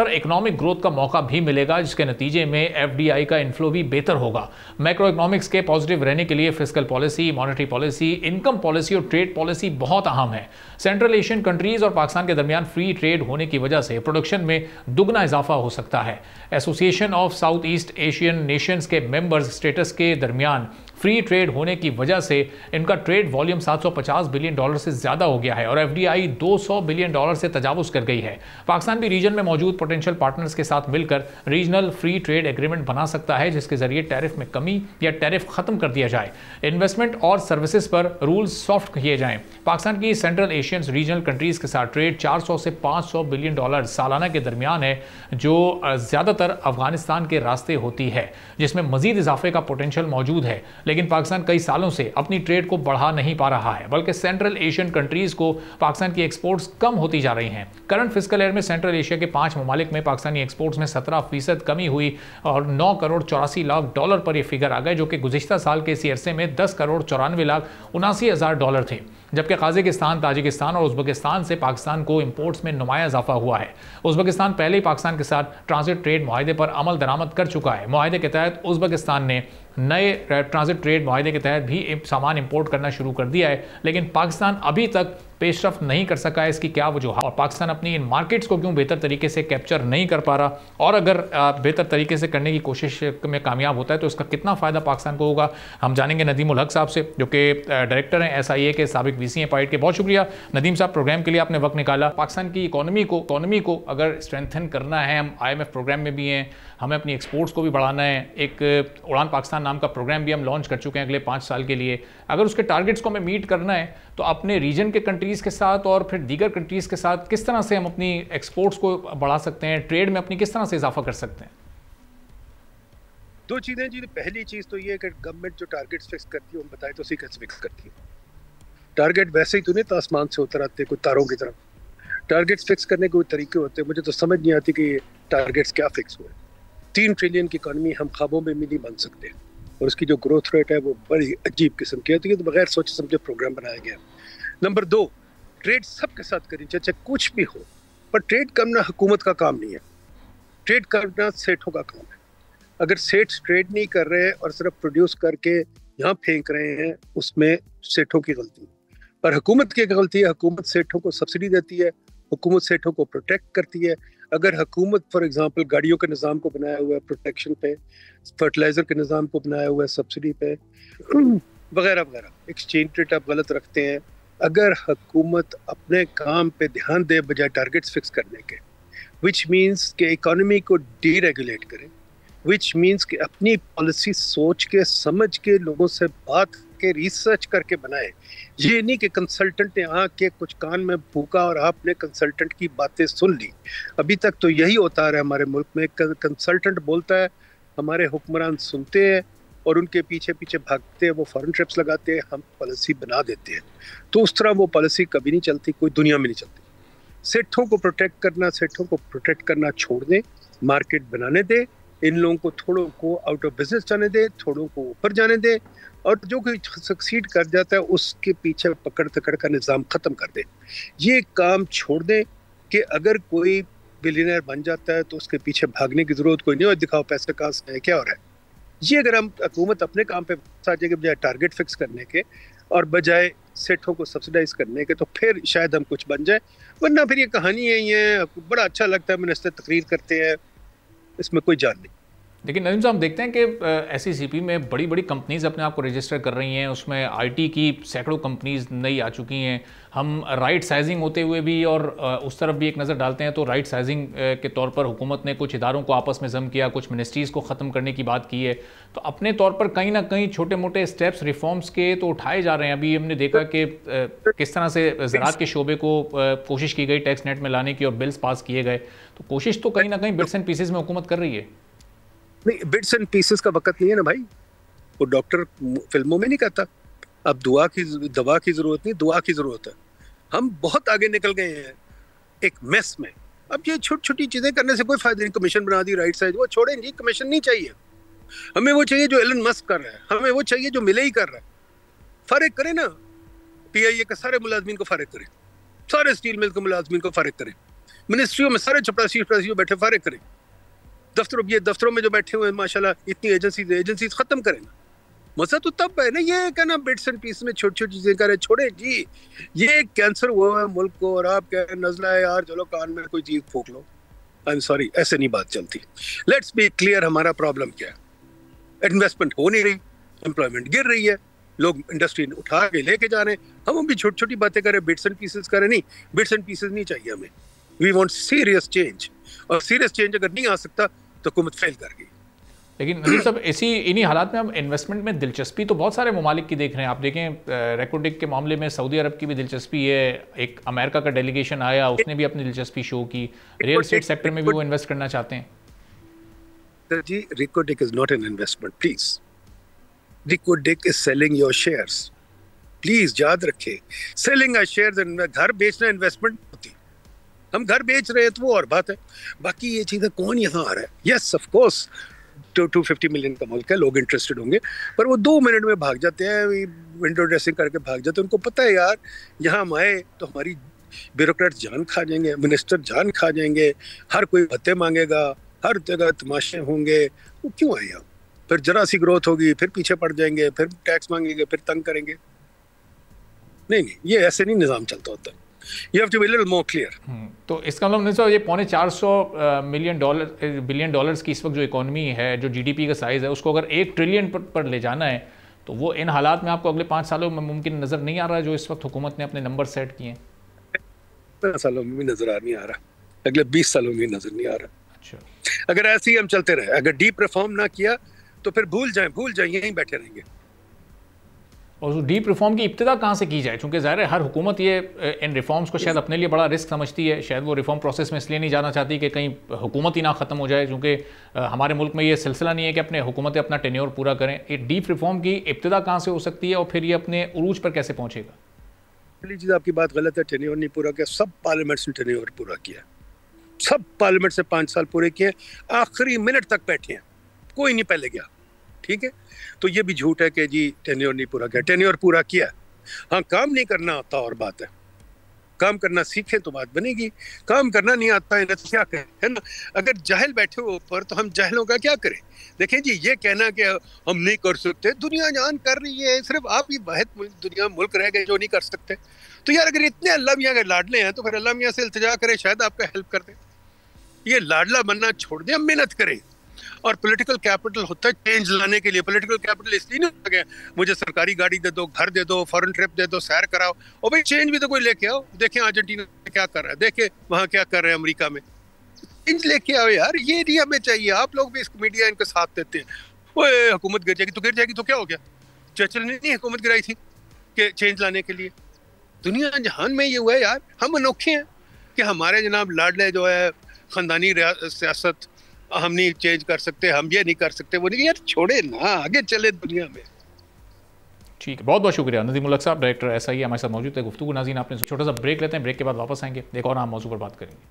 इकोनॉमिक ग्रोथ का मौका भी मिलेगा, जिसके नतीजे में एफडीआई का इनफ्लो भी बेहतर होगा। मैक्रो इकोनॉमिक्स के पॉजिटिव रहने के लिए fiscal policy, monetary policy, income policy और ट्रेड पॉलिसी बहुत अहम है। सेंट्रल एशियन कंट्रीज और पाकिस्तान के दरमियान फ्री ट्रेड होने की वजह से प्रोडक्शन में दुगना इजाफा हो सकता है। Association of south east Asian Nations के मेंबर्स स्टेटस के दरमियान फ्री ट्रेड होने की वजह से इनका ट्रेड वॉल्यूम $750 बिलियन से ज्यादा हो गया है और एफडीआई $200 बिलियन से तजावुज कर गई है। पाकिस्तान भी रीजन में मौजूद पोटेंशियल पार्टनर्स के साथ मिलकर रीजनल फ्री ट्रेड एग्रीमेंट बना सकता है, जिसके जरिए टैरिफ में कमी या टैरिफ खत्म कर दिया जाए, इन्वेस्टमेंट और सर्विसेज पर रूल्स सॉफ्ट किए जाएं। पाकिस्तान की सेंट्रल एशियन रीजनल कंट्रीज के साथ ट्रेड $400 से $500 बिलियन सालाना के दरमियान है, जो ज्यादातर अफगानिस्तान के रास्ते होती है, जिसमें मजीद इजाफे का पोटेंशियल मौजूद है। लेकिन पाकिस्तान कई सालों से अपनी ट्रेड को बढ़ा नहीं पा रहा है, बल्कि सेंट्रल एशियन कंट्रीज को पाकिस्तान की एक्सपोर्ट्स कम होती जा रही हैं। करंट फिस्कल ईयर में सेंट्रल एशिया के 5 ममालिक में पाकिस्तानी एक्सपोर्ट्स में 17% कमी हुई और $9,84,00,000 पर यह फिगर आ गए, जो कि गुज़िश्ता साल के इसी अरसे में $10,94,79,000 थे। जबकि काज़ाकिस्तान, ताजिकिस्तान और उज़्बेकिस्तान से पाकिस्तान को इंपोर्ट्स में नुमाया इजाफा हुआ है। उज़्बेकिस्तान पहले ही पाकिस्तान के साथ ट्रांजिट ट्रेड मुआहदे पर अमल दरामद कर चुका है। मुआहदे के तहत उज़्बेकिस्तान ने नए ट्रांजिट ट्रेड मुआहदे के तहत भी सामान इंपोर्ट करना शुरू कर दिया है, लेकिन पाकिस्तान अभी तक पेशरफ नहीं कर सका है। इसकी क्या वजह और पाकिस्तान अपनी इन मार्केट्स को क्यों बेहतर तरीके से कैप्चर नहीं कर पा रहा, और अगर बेहतर तरीके से करने की कोशिश में कामयाब होता है तो इसका कितना फ़ायदा पाकिस्तान को होगा, हम जानेंगे नदीम उल हक साहब से, जो कि डायरेक्टर हैं SIA के, साबिक VC हैं पाइट के। बहुत शुक्रिया नदीम साहब, प्रोग्राम के लिए आपने वक्त निकाला। पाकिस्तान की इकोनॉमी को अगर स्ट्रेंथन करना है, हम IMF प्रोग्राम में भी हैं, हमें अपनी एक्सपोर्ट्स को भी बढ़ाना है, एक उड़ान पाकिस्तान नाम का प्रोग्राम भी हम लॉन्च कर चुके हैं अगले 5 साल के लिए। अगर उसके टारगेट्स को हमें मीट करना है तो अपने रीजन के कंट्रीज़ के साथ और फिर दीगर कंट्रीज़ के साथ किस तरह से हम अपनी एक्सपोर्ट्स को बढ़ा सकते हैं, ट्रेड में अपनी किस तरह से इजाफा कर सकते हैं? 2 चीज़ें जी। पहली चीज़ तो ये है कि गवर्नमेंट जो टारगेट्स फिक्स करती है, हम बताएं तो उसी कैसे फिक्स करती है। टारगेट वैसे ही तो नहीं तो आसमान से उतर आते कोई तारों की तरफ। टारगेट्स फिक्स करने के कोई तरीके होते हैं। मुझे तो समझ नहीं आती कि टारगेट्स क्या फिक्स हुए। 3 ट्रिलियन की इकॉनमी हम ख्वाबों में भी नहीं बन सकते और उसकी जो ग्रोथ रेट है वो बड़ी अजीब किस्म की होती है। तो बगैर सोचे समझे प्रोग्राम बनाया गया। नंबर 2, ट्रेड सबके साथ करी, चाहे कुछ भी हो, पर ट्रेड करना हुकूमत का काम नहीं है। ट्रेड करना सेठों का काम है। अगर सेठ ट्रेड नहीं कर रहे और सिर्फ प्रोड्यूस करके यहाँ फेंक रहे हैं, उसमें सेठों की गलती है। पर हुकूमत की गलती है। हुकूमत सेठों को सब्सिडी देती है, हुकूमत सेठों को प्रोटेक्ट करती है। अगर हुकूमत फॉर एग्जांपल गाड़ियों के निज़ाम को बनाया हुआ है प्रोटेक्शन पे, फर्टिलाइज़र के निज़ाम को बनाया हुआ है सब्सिडी पे वगैरह वगैरह, एक्सचेंज रेट आप गलत रखते हैं। अगर हुकूमत अपने काम पे ध्यान दे बजाय टारगेट्स फिक्स करने के, विच मीन्स कि इकोनॉमी को डीरेगुलेट करें, विच मीन्स कि अपनी पॉलिसी सोच के समझ के लोगों से बात के रिसर्च करके बनाए। ये नहीं कि कंसल्टेंट ने आके कुछ कान में फूका और आपने कंसल्टेंट की बातें सुन ली। अभी तक तो यही होता है हमारे मुल्क में। कंसल्टेंट बोलता है, हमारे हुक्मरान सुनते हैं और उनके पीछे पीछे भागते हैं, वो फॉरेन ट्रिप्स लगाते हैं, हम पॉलिसी बना देते हैं। तो उस तरह वो पॉलिसी कभी नहीं चलती, कोई दुनिया में नहीं चलती। सेठों को प्रोटेक्ट करना छोड़ दें, मार्केट बनाने दें, इन लोगों को थोड़ों को आउट ऑफ बिजनेस जाने दे, थोड़ों को ऊपर जाने दे, और जो कोई सक्सीड कर जाता है उसके पीछे पकड़ का निज़ाम ख़त्म कर दे। ये काम छोड़ दें कि अगर कोई बिलियनर बन जाता है तो उसके पीछे भागने की ज़रूरत कोई नहीं हो, दिखाओ पैसे कहाँ से है, क्या हो रहा है। ये अगर हम हुकूमत अपने काम पे आ जाएगी बजाय टारगेट फिक्स करने के और बजाय सेठों को सब्सिडाइज करने के, तो फिर शायद हम कुछ बन जाए। वरना फिर ये कहानी है, ये बड़ा अच्छा लगता है, मिनिस्टर तकरीर करते हैं, इसमें कोई जान नहीं। लेकिन नदीम साहब, हम देखते हैं कि SECP में बड़ी बड़ी कंपनीज अपने आप को रजिस्टर कर रही हैं, उसमें IT की सैकड़ों कंपनीज नई आ चुकी हैं। हम राइट साइजिंग होते हुए भी और उस तरफ भी एक नज़र डालते हैं तो राइट साइजिंग के तौर पर हुकूमत ने कुछ इदारों को आपस में जम किया, कुछ मिनिस्ट्रीज़ को ख़त्म करने की बात की है। तो अपने तौर पर कहीं ना कहीं छोटे मोटे स्टेप्स रिफॉर्म्स के तो उठाए जा रहे हैं। अभी हमने देखा कि किस तरह से ज़राअत के शोबे को कोशिश की गई टैक्स नेट में लाने की और बिल्स पास किए गए। तो कोशिश तो कहीं ना कहीं बिट्स एंड पीसेस में हुकूमत कर रही है। नहीं, बिट्स एंड पीसेस का वक्त नहीं है ना भाई, वो डॉक्टर फिल्मों में नहीं कहता अब दवा की जरूरत नहीं, दुआ की जरूरत है। हम बहुत आगे निकल गए हैं एक मेस में। अब ये छोटी छोटी चीजें करने से कोई फायदा नहीं। कमीशन बना दी राइट साइड, वो छोड़ें जी, कमीशन नहीं चाहिए हमें। वो चाहिए जो एलन मस्क कर रहा है, हमें वो चाहिए जो मिले ही कर रहा है। फारिग करें ना, PIA के सारे मुलाजमीन को फारिग करें, सारे स्टील मिल के मुलाजमीन को फारिग करें, मिनिस्ट्रियों में सारे चपरासी बैठे फारिग करें, दफ्तरों में जो बैठे हुए हैं माशाल्लाह इतनी एजेंसीज खत्म करें ना। मजा तो तब है ना, ये कहना बिट्स एंड पीस में छोटी छोटी चीजें करें, छोड़े जी। ये कैंसर हुआ है मुल्क को और आप कह नजला है यार, चलो कान में कोई चीज फूक लो। आई एम सॉरी, ऐसे नहीं बात चलती। लेट्स बी क्लियर, हमारा प्रॉब्लम क्या है? इन्वेस्टमेंट हो नहीं रही, एम्प्लॉयमेंट गिर रही है, लोग इंडस्ट्री उठा के लेके जा रहे हैं। हम भी छोटी छोटी बातें करें, बिट्स एंड पीसेस करें नहीं। बिट्स एंड पीसेस नहीं चाहिए हमें। वी वांट सीरियस चेंज, और सीरियस चेंज अगर नहीं आ सकता तो हुकूमत फेल कर गई। लेकिन नजीर साहब, इन्हीं हालात में हम इन्वेस्टमेंट में दिलचस्पी तो बहुत सारे ममालिक की देख रहे हैं। आप देखें रेकोडिक के मामले में सऊदी अरब की भी दिलचस्पी है, एक अमेरिका का डेलीगेशन आया, उसने भी अपनी दिलचस्पी शो की। रियल एस्टेट सेक्टर में भी वो इन्वेस्ट करना चाहते हैं। जी, Reko Diq is not an investment please. Reko Diq is selling your shares, please याद रखें। सेलिंग आवर शेयर्स, घर बेचना इन्वेस्टमेंट होती। हम घर बेच रहे हैं तो वो और बात है, बाकी ये चीजें कौन यहाँ आ रहा है? यस ऑफ कोर्स 250 मिलियन का मुल्क है, लोग इंटरेस्टेड होंगे, पर वो 2 मिनट में भाग जाते हैं, विंडो ड्रेसिंग करके भाग जाते हैं। उनको पता है यार यहाँ हम आए तो हमारी ब्यूरोक्रेट जान खा जाएंगे, मिनिस्टर जान खा जाएंगे, हर कोई भत्ते मांगेगा, हर जगह तमाशे होंगे। वो क्यों आए यहाँ? फिर जरा सी ग्रोथ होगी, फिर पीछे पड़ जाएंगे, फिर टैक्स मांगेंगे, फिर तंग करेंगे। नहीं, ये ऐसे नहीं निज़ाम चलता होता। You have to be a little more clear. तो इसका मतलब ये $450 बिलियन की इस वक्त जो इकोनॉमी है, जो GDP का साइज है, उसको अगर 1 ट्रिलियन पर ले जाना है तो वो इन हालात में आपको अगले 5 सालों में मुमकिन नजर नहीं आ रहा है, जो इस वक्त हुकूमत ने अपने नंबर सेट किए हैं? 5 सालों में भी नजर नहीं आ रहा, अगले 20 सालों में नजर नहीं आ रहा। अच्छा, अगर ऐसे ही हम चलते रहे, अगर डीप रिफॉर्म ना किया तो फिर भूल जाएं यहीं बैठे रहेंगे। और उस डीप रिफॉर्म की इब्तिदा कहाँ से की जाए? क्योंकि ज़ाहिर है हर हुकूमत ये इन रिफॉर्म्स को शायद अपने लिए बड़ा रिस्क समझती है, शायद वो रिफॉर्म प्रोसेस में इसलिए नहीं जाना चाहती कि कहीं हुकूमत ही ना ख़त्म हो जाए, क्योंकि हमारे मुल्क में ये सिलसिला नहीं है कि अपने हुकूमतें अपना टेन्योर पूरा करें। ये डीप रिफॉर्म की इब्तिदा कहाँ से हो सकती है और फिर ये अपने उरूज पर कैसे पहुँचेगा? पहली चीज़, आपकी बात गलत है, टेन्योर नहीं पूरा किया। सब पार्लियामेंट्स ने टेन्योर पूरा किया, सब पार्लियामेंट से 5 साल पूरे किए, आखिरी मिनट तक बैठे हैं, कोई नहीं पहले गया। ठीक है, तो ये भी झूठ है कि जी टेन्योर नहीं पूरा किया। टेन्योर पूरा किया। हाँ, काम नहीं करना आता और बात है, काम करना सीखें तो बात बनेगी। काम करना नहीं आता है ना तो क्या करें, है ना? अगर जाहिल बैठे हो ऊपर तो हम जाहिलों का क्या करें? देखें जी, ये कहना कि हम नहीं कर सकते, दुनिया जान कर रही है, सिर्फ आप ही वाहिद दुनिया मुल्क रह गए जो नहीं कर सकते। तो यार अगर इतने अल्लाह मियाँ के लाडले हैं तो फिर अल्लाह मियाँ से इल्तिजा करें, शायद आपका हेल्प कर दे। ये लाडला बनना छोड़ दें, हम मेहनत करें। और पॉलिटिकल कैपिटल होता है चेंज लाने के लिए। पॉलिटिकल कैपिटल इसलिए नहीं होता कि मुझे सरकारी गाड़ी दे दो, घर दे दो, फॉरेन ट्रिप दे दो, सैर कराओ। और भाई चेंज भी तो कोई लेके आओ। देखें अर्जेंटीना क्या कर रहा है, देखें वहाँ क्या कर रहे हैं अमेरिका में। चेंज लेके आओ यार, ये नहीं हमें चाहिए। आप लोग भी इस मीडिया इनके साथ देते हैं, ओए हुकूमत गिर जाएगी तो गिर जाएगी, तो क्या हो गया? चर्चिल ने नहीं हुकूमत गिराई थी कि चेंज लाने के लिए? दुनिया जहान में ये हुआ है यार। हम अनोखे हैं कि हमारे जनाब लाडले जो है खानदानी सियासत हम नहीं चेंज कर सकते, हम ये नहीं कर सकते, वो नहीं। यार छोड़े ना, आगे चले दुनिया में। ठीक है, बहुत बहुत शुक्रिया नदीम उल हक साहब, डायरेक्टर SIE हमारे साथ मौजूद है। गुफ्तगू नाज़रीन, आपने छोटा सा ब्रेक लेते हैं, ब्रेक के बाद वापस आएंगे, एक और आम मौजू पर बात करेंगे।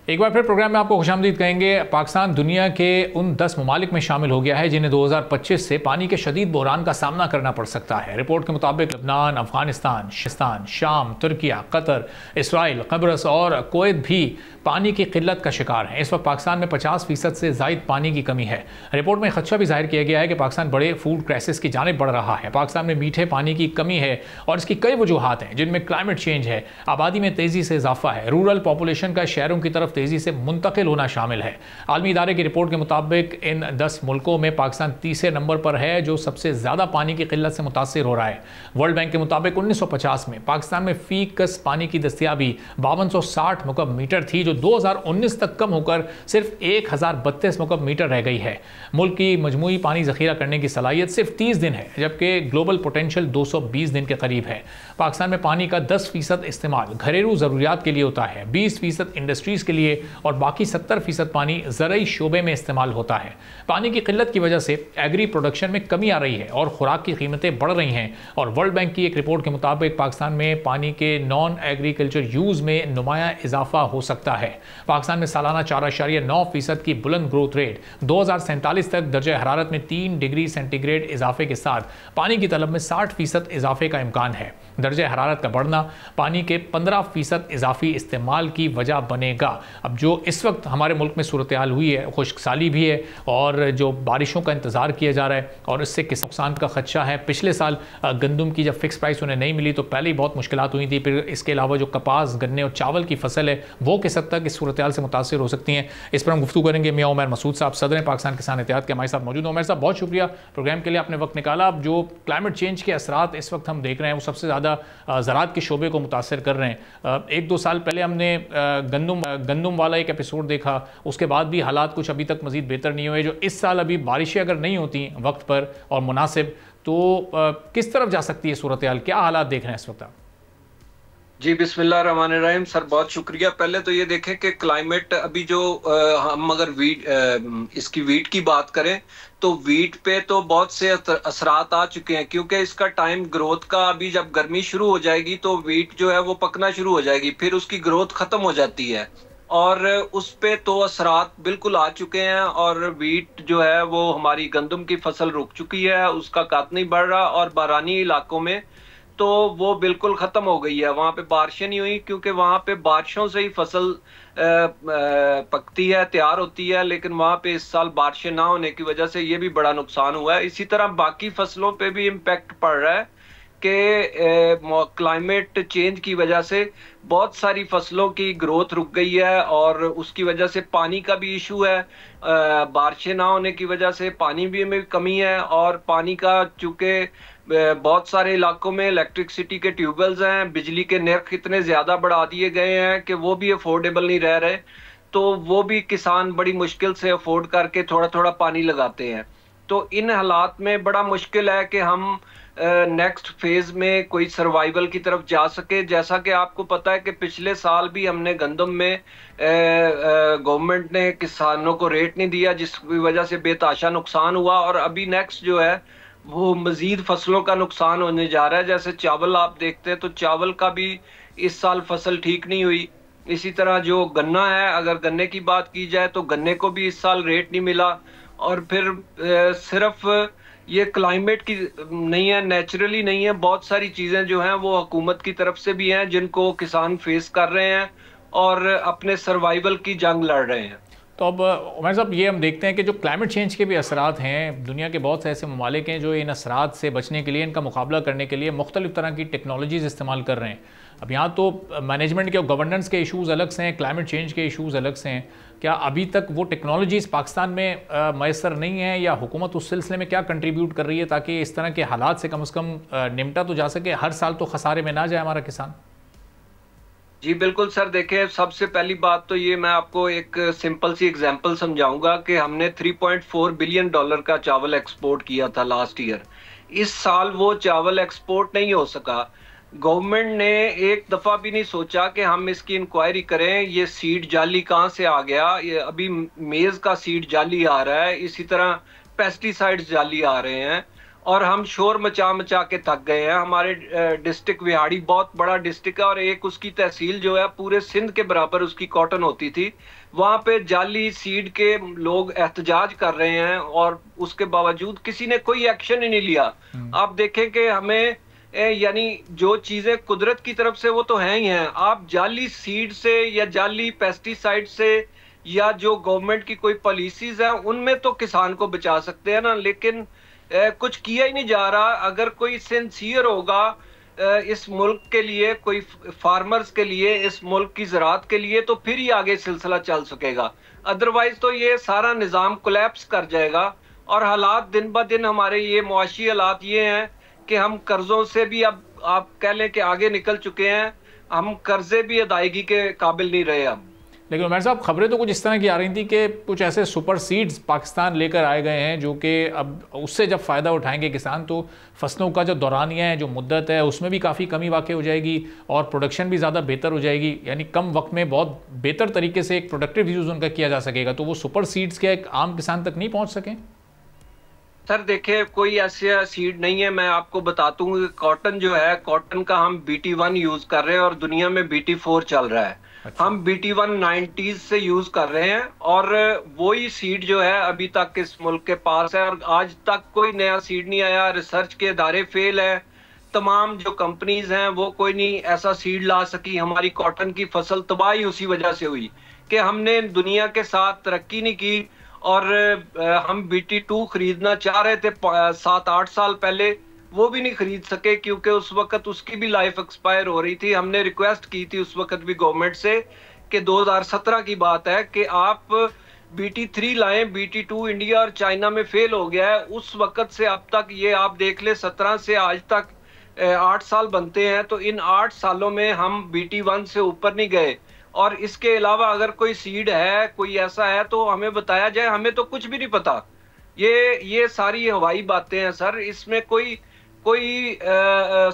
एक बार फिर प्रोग्राम में आपको खुशामदीद कहेंगे। पाकिस्तान दुनिया के उन 10 ममालिक में शामिल हो गया है जिन्हें 2025 से पानी के शदीद बहरान का सामना करना पड़ सकता है। रिपोर्ट के मुताबिक लबनान, अफगानिस्तान, शाम, तुर्किया, कतर, इसराइल, कब्रस और कुवैत भी पानी की किल्लत का शिकार है। इस वक्त पाकिस्तान में 50% से ज़ायद पानी की कमी है। रिपोर्ट में खदशा भी जाहिर किया गया है कि पाकिस्तान बड़े फूड क्राइसिस की जानिब बढ़ रहा है। पाकिस्तान में मीठे पानी की कमी है और इसकी कई वजूहात हैं, जिनमें क्लाइमेट चेंज है, आबादी में तेज़ी से इजाफा है, रूरल पॉपुलेशन का शहरों की तरफ तेज़ी से मुंतकिल होना शामिल है। आलमी इदारे की रिपोर्ट के मुताबिक इन 10 मुल्कों में पाकिस्तान तीसरे नंबर पर है जो सबसे ज़्यादा पानी की किल्लत से मुतासिर हो रहा है। वर्ल्ड बैंक के मुताबिक 1950 में पाकिस्तान में फी कस पानी की दस्तियाबी 5260 मुकब मीटर थी, जो 2019 तक कम होकर सिर्फ 1032 मुकब मीटर रह गई है। मुल्क की मजमूई पानी जखीरा करने की सलाहियत सिर्फ 30 दिन है, जबकि ग्लोबल पोटेंशियल 220 दिन के करीब है। पाकिस्तान में पानी का 10% इस्तेमाल घरेलू ज़रूरियात के लिए होता है, 20% इंडस्ट्रीज़ के लिए और बाकी 70% पानी ज़रई शोबे में इस्तेमाल होता है। पानी की किल्लत की वजह से एग्री प्रोडक्शन में कमी आ रही है और खुराक की कीमतें बढ़ रही हैं। और वर्ल्ड बैंक की एक रिपोर्ट के मुताबिक पाकिस्तान में पानी के नॉन एग्रीकल्चर यूज़ में नुमाया इजाफा हो सकता है। पाकिस्तान में सालाना 4.9% की बुलंद ग्रोथ रेट 2047 तक दर्जा हरारत में 3 डिग्री सेंटीग्रेड इजाफे के साथ पानी की तलब में 60% इजाफे का इम्कान है। दर्जा हरारत का बढ़ना पानी के 15% इजाफी इस्तेमाल की वजह बनेगा। अब जो इस वक्त हमारे मुल्क में सूरत हाल हुई है, खुश्क साली भी है और जो बारिशों का इंतज़ार किया जा रहा है और इससे किस नुकसान का खदशा है। पिछले साल गंदम की जब फिक्स प्राइस उन्हें नहीं मिली तो पहले ही बहुत मुश्किलात हुई थी। फिर इसके अलावा जो कपास, गन्ने और चावल की फसल है वो किस हद तक इस सूरत हाल से मुतासिर हो सकती हैं, इस पर हम गुफ्तगू करेंगे। मियां उमर मसूद साहब, सदर पाकिस्तान किसान इत्तेहाद के हमारे साथ मौजूद हैं। उमर साहब, बहुत शुक्रिया प्रोग्राम के लिए, आपने वक्त निकाला। अब जो क्लाइमेट चेंज के असरात इस वक्त हम देख रहे हैं वो सबसे ज़्यादा ज़राअत के शोबे को मुतासर कर रहे हैं। 1-2 साल पहले हमने गंदम वाला एक एपिसोड देखा, उसके बाद भी हालात कुछ अभी तक मज़ीद बेहतर नहीं हुए। जो इस साल अभी बारिशें अगर नहीं होती वक्त पर और मुनासिब तो किस तरफ जा सकती है सूरत हाल, क्या हालात देख रहे हैं इस वक्त आप? जी बिस्मिल्लाहिर्रहमानिर्रहीम। सर बहुत शुक्रिया। पहले तो ये देखें कि क्लाइमेट अभी जो हम अगर इसकी वीट की बात करें तो वीट पे तो बहुत से असरात आ चुके हैं, क्योंकि इसका टाइम ग्रोथ का, अभी जब गर्मी शुरू हो जाएगी तो वीट जो है वो पकना शुरू हो जाएगी, फिर उसकी ग्रोथ खत्म हो जाती है और उस पे तो असरात बिल्कुल आ चुके हैं। और वीट जो है वो हमारी गंदम की फसल रुक चुकी है, उसका काट नहीं बढ़ रहा और बारानी इलाकों में तो वो बिल्कुल खत्म हो गई है। वहां पे बारिशें नहीं हुई क्योंकि वहां पे बारिशों से ही फसल पकती है, तैयार होती है, लेकिन वहां पे इस साल बारिशें ना होने की वजह से ये भी बड़ा नुकसान हुआ है। इसी तरह बाकी फसलों पे भी इम्पैक्ट पड़ रहा है कि क्लाइमेट चेंज की वजह से बहुत सारी फसलों की ग्रोथ रुक गई है और उसकी वजह से पानी का भी इशू है। बारिशें ना होने की वजह से पानी भी में कमी है और पानी का चूंकि बहुत सारे इलाकों में इलेक्ट्रिसिटी के ट्यूबवेल्स हैं, बिजली के नर्ख इतने ज्यादा बढ़ा दिए गए हैं कि वो भी अफोर्डेबल नहीं रह रहे, तो वो भी किसान बड़ी मुश्किल से अफोर्ड करके थोड़ा थोड़ा पानी लगाते हैं। तो इन हालात में बड़ा मुश्किल है कि हम नेक्स्ट फेज में कोई सर्वाइवल की तरफ जा सके। जैसा कि आपको पता है कि पिछले साल भी हमने गंदम में गवर्नमेंट ने किसानों को रेट नहीं दिया, जिसकी वजह से बेताशा नुकसान हुआ और अभी नेक्स्ट जो है वो मजीद फसलों का नुकसान होने जा रहा है। जैसे चावल आप देखते हैं तो चावल का भी इस साल फसल ठीक नहीं हुई। इसी तरह जो गन्ना है, अगर गन्ने की बात की जाए तो गन्ने को भी इस साल रेट नहीं मिला। और फिर सिर्फ ये क्लाइमेट की नहीं है, नेचुरली नहीं है, बहुत सारी चीजें जो हैं वो हुकूमत की तरफ से भी हैं जिनको किसान फेस कर रहे हैं और अपने सर्वाइवल की जंग लड़ रहे हैं। तो अब उमर साहब, ये हम देखते हैं कि जो क्लाइमेट चेंज के भी असरात हैं, दुनिया के बहुत से ऐसे ममालिक हैं जो इन असरात से बचने के लिए, इनका मुकाबला करने के लिए मुख्तलिफ तरह की टेक्नोलॉजीज़ इस्तेमाल कर रहे हैं। अब यहाँ तो मैनेजमेंट के और गवर्नेंस के इशूज़ अलग से हैं, क्लाइमेट चेंज के इशूज़ अलग से हैं। क्या अभी तक वो टेक्नोलॉजीज़ पाकिस्तान में मैसर नहीं है या हुकूमत उस सिलसिले में क्या कंट्रीब्यूट कर रही है ताकि इस तरह के हालात से कम निपटा तो जा सके, हर साल तो खसारे में ना जाए हमारा किसान? जी बिल्कुल सर, देखें सबसे पहली बात तो ये मैं आपको एक सिंपल सी एग्जांपल समझाऊंगा कि हमने $3.4 बिलियन का चावल एक्सपोर्ट किया था लास्ट ईयर। इस साल वो चावल एक्सपोर्ट नहीं हो सका। गवर्नमेंट ने एक दफा भी नहीं सोचा कि हम इसकी इंक्वायरी करें, ये सीड जाली कहाँ से आ गया। ये अभी मेज का सीड जाली आ रहा है, इसी तरह पेस्टिसाइड्स जाली आ रहे हैं और हम शोर मचा मचा के थक गए हैं। हमारे डिस्ट्रिक्ट विहाड़ी बहुत बड़ा डिस्ट्रिक्ट है और एक उसकी तहसील जो है पूरे सिंध के बराबर उसकी कॉटन होती थी। वहां पे जाली सीड के लोग एहतजाज कर रहे हैं और उसके बावजूद किसी ने कोई एक्शन ही नहीं लिया। आप देखें कि हमें यानी जो चीजें कुदरत की तरफ से वो तो हैं ही हैं, आप जाली सीड से या जाली पेस्टिसाइड से या जो गवर्नमेंट की कोई पॉलिसीज है उनमें तो किसान को बचा सकते हैं ना, लेकिन कुछ किया ही नहीं जा रहा। अगर कोई सिंसियर होगा इस मुल्क के लिए, कोई फार्मर्स के लिए, इस मुल्क की ज़राअत के लिए, तो फिर ही आगे सिलसिला चल सकेगा। अदरवाइज तो ये सारा निज़ाम कोलैप्स कर जाएगा। और हालात दिन ब दिन हमारे ये मुआशी हालात ये हैं कि हम कर्जों से भी अब आप कह लें कि आगे निकल चुके हैं, हम कर्जे भी अदायगी के काबिल नहीं रहे अब। लेकिन उमर साहब, खबरें तो कुछ इस तरह की आ रही थी कि कुछ ऐसे सुपर सीड्स पाकिस्तान लेकर आए गए हैं जो कि अब उससे जब फ़ायदा उठाएंगे किसान तो फसलों का जो दौरानिया है, जो मुद्दत है, उसमें भी काफ़ी कमी वाक़ई हो जाएगी और प्रोडक्शन भी ज़्यादा बेहतर हो जाएगी। यानी कम वक्त में बहुत बेहतर तरीके से एक प्रोडक्टिव यूज़ उनका किया जा सकेगा। तो वो सुपर सीड्स क्या एक आम किसान तक नहीं पहुँच सकें? सर देखिए, कोई ऐसा सीड नहीं है। मैं आपको बताता हूँ कि कॉटन जो है, कॉटन का हम BT1 यूज कर रहे हैं और दुनिया में BT4 चल रहा है। अच्छा। हम BT1 90s से यूज कर रहे हैं और वही सीड जो है अभी तक इस मुल्क के पास है और आज तक कोई नया सीड नहीं आया। रिसर्च के इदारे फेल है, तमाम जो कंपनीज हैं वो कोई नहीं ऐसा सीड ला सकी। हमारी कॉटन की फसल तबाही उसी वजह से हुई कि हमने दुनिया के साथ तरक्की नहीं की और हम BT2 खरीदना चाह रहे थे 7-8 साल पहले, वो भी नहीं खरीद सके क्योंकि उस वक्त उसकी भी लाइफ एक्सपायर हो रही थी। हमने रिक्वेस्ट की थी उस वक्त भी गवर्नमेंट से कि 2017 की बात है कि आप BT3 लाएं, BT2 इंडिया और चाइना में फेल हो गया है। उस वक्त से अब तक ये आप देख ले 17 से आज तक 8 साल बनते हैं, तो इन 8 सालों में हम BT1 से ऊपर नहीं गए। और इसके अलावा अगर कोई सीड है, कोई ऐसा है तो हमें बताया जाए, हमें तो कुछ भी नहीं पता। ये सारी हवाई बातें हैं सर, इसमें कोई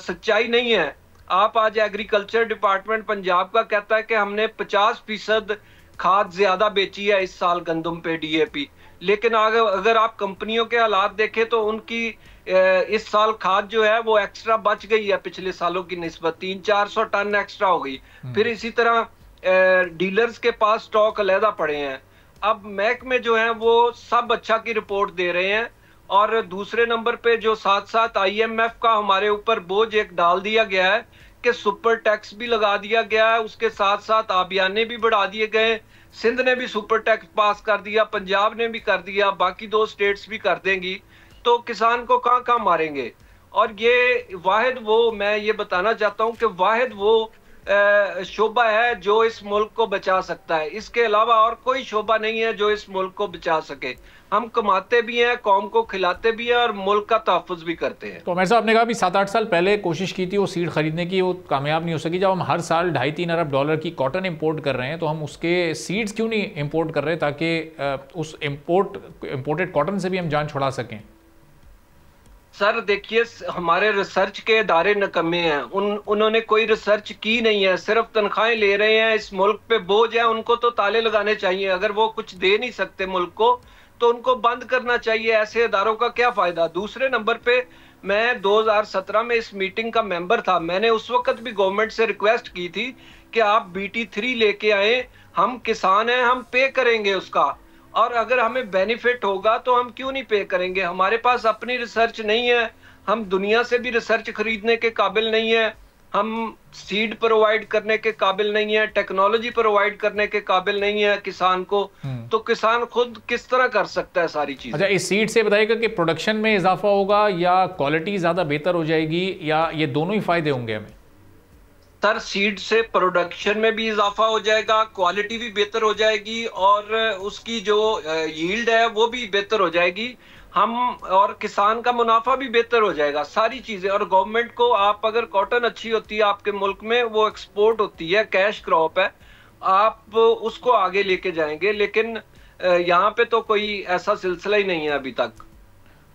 सच्चाई नहीं है। आप आज एग्रीकल्चर डिपार्टमेंट पंजाब का कहता है कि हमने 50% खाद ज्यादा बेची है इस साल गंदम पे DAP, लेकिन अगर आप कंपनियों के हालात देखें तो उनकी इस साल खाद जो है वो एक्स्ट्रा बच गई है पिछले सालों की निस्बत, 300-400 टन एक्स्ट्रा हो गई। फिर इसी तरह डीलर्स के पास स्टॉक अलहदा पड़े हैं। अब महकमे जो हैं वो सब अच्छा की रिपोर्ट दे रहे हैं और दूसरे नंबर पे जो साथ साथ IMF का हमारे ऊपर बोझ एक डाल दिया गया है कि सुपर टैक्स भी लगा दिया गया है, उसके साथ साथ आबियाने भी बढ़ा दिए गए। सिंध ने भी सुपर टैक्स पास कर दिया, पंजाब ने भी कर दिया, बाकी 2 स्टेट्स भी कर देंगी, तो किसान को कहाँ मारेंगे। और ये वाहिद वो, मैं ये बताना चाहता हूँ कि वाहिद वो शोबा है जो इस मुल्क को बचा सकता है। इसके अलावा और कोई शोबा नहीं है जो इस मुल्क को बचा सके। हम कमाते भी हैं, कौम को खिलाते भी हैं और मुल्क का तहफ़्फ़ुज़ भी करते हैं। तो उमर साहब ने कहा भी 7-8 साल पहले कोशिश की थी वो सीड खरीदने की, वो कामयाब नहीं हो सकी। जब हम हर साल $2.5-3 अरब डॉलर की कॉटन इंपोर्ट कर रहे हैं तो हम उसके सीड्स क्यों नहीं इंपोर्ट कर रहे ताकि उस इंपोर्टेड कॉटन से भी हम जान छुड़ा सकें? सर देखिए, हमारे रिसर्च के इदारे नकम्मे हैं, उन्होंने कोई रिसर्च की नहीं है, सिर्फ तनख्वाहें ले रहे हैं। इस मुल्क पे बोझ है, उनको तो ताले लगाने चाहिए। अगर वो कुछ दे नहीं सकते मुल्क को तो उनको बंद करना चाहिए। ऐसे इदारों का क्या फायदा। दूसरे नंबर पे मैं 2017 में इस मीटिंग का मेंबर था। मैंने उस वक्त भी गवर्नमेंट से रिक्वेस्ट की थी कि आप BT3 लेके आए, हम किसान हैं, हम पे करेंगे उसका, और अगर हमें बेनिफिट होगा तो हम क्यों नहीं पे करेंगे। हमारे पास अपनी रिसर्च नहीं है, हम दुनिया से भी रिसर्च खरीदने के काबिल नहीं है, हम सीड प्रोवाइड करने के काबिल नहीं है, टेक्नोलॉजी प्रोवाइड करने के काबिल नहीं है किसान को। तो किसान खुद किस तरह कर सकता है सारी चीजें। अच्छा, इस सीड से बताइएगा कि प्रोडक्शन में इजाफा होगा या क्वालिटी ज्यादा बेहतर हो जाएगी या ये दोनों ही फायदे होंगे हमें? सर सीड से प्रोडक्शन में भी इजाफा हो जाएगा, क्वालिटी भी बेहतर हो जाएगी और उसकी जो यील्ड है वो भी बेहतर हो जाएगी, हम और किसान का मुनाफा भी बेहतर हो जाएगा, सारी चीजें। और गवर्नमेंट को, आप अगर कॉटन अच्छी होती है आपके मुल्क में, वो एक्सपोर्ट होती है, कैश क्रॉप है, आप उसको आगे लेके जाएंगे। लेकिन यहाँ पे तो कोई ऐसा सिलसिला ही नहीं है अभी तक।